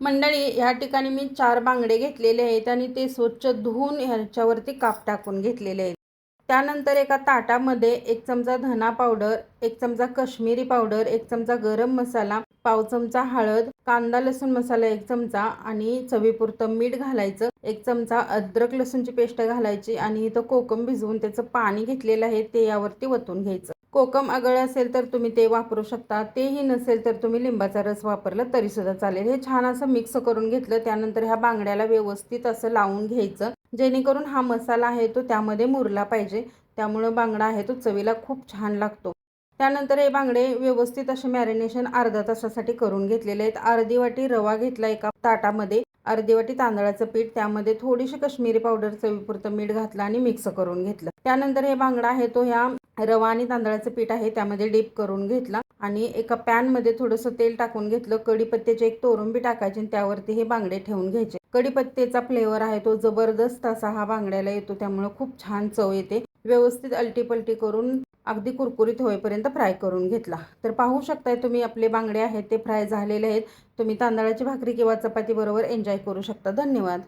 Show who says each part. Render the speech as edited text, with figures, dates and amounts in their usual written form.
Speaker 1: मंडळी, ह्या ठिकाणी मी 4 बांगडे घेतलेले आहेत आणि ते स्वच्छ धुवून ह्याच्यावरती काप टाकून घेतलेले आहेत. त्यानंतर एका ताटामध्ये 1 चमचा धना पावडर, 1 चमचा काश्मीरी पावडर, 1 चमचा गरम मसाला, पाव चमचा हळद, कांदा लसूण मसाला 1 चमचा आणि चवीपुरतं मीठ घालायचं. 1 चमचा अद्रक लसूणची पेस्ट घालायची आणि इथं कोकम भिजवून त्याचं पाणी घेतलेलं आहे ते यावरती वतून घ्यायचं. कोकम आगळं असेल तर तुम्ही ते वापरू शकता, तेही नसेल तर तुम्ही लिंबाचा रस वापरला तरीसुद्धा चालेल. हे छान असं मिक्स करून घेतलं. त्यानंतर ह्या बांगड्याला व्यवस्थित असं लावून घ्यायचं, जेणेकरून हा मसाला आहे तो त्यामध्ये मुरला पाहिजे. त्यामुळं बांगडा आहे तो चवीला खूप छान लागतो. त्यानंतर हे बांगडे व्यवस्थित असे मॅरिनेशन अर्धा तासासाठी करून घेतलेले आहेत. अर्धी वाटी रवा घेतला एका ताटामध्ये, अर्धी वाटी तांदळाचं पीठ, त्यामध्ये थोडीशी काश्मीरी पावडर, चवीपुरतं मीठ घातलं आणि मिक्स करून घेतलं. त्यानंतर हे बांगडा आहे तो ह्या रवा आणि तांदळाचं पीठ आहे त्यामध्ये डीप करून घेतला आणि एका पॅनमध्ये थोडंसं तेल टाकून घेतलं. कढीपत्त्याची एक तोरंबी टाकायची आणि त्यावरती हे बांगडे ठेवून घ्यायचे. कढीपत्त्याचा फ्लेवर आहे तो जबरदस्त असा हा बांगड्याला येतो, त्यामुळे खूप छान चव येते. व्यवस्थित अलटीपलटी करून अगदी कुरकुरीत होईपर्यंत फ्राय करून घेतला. तर पाहू शकताय तुम्ही आपले बांगडे आहेत ते फ्राय झालेले आहेत. तुम्ही तांदळाची भाकरी किंवा चपाती बरोबर एन्जॉय करू शकता. धन्यवाद.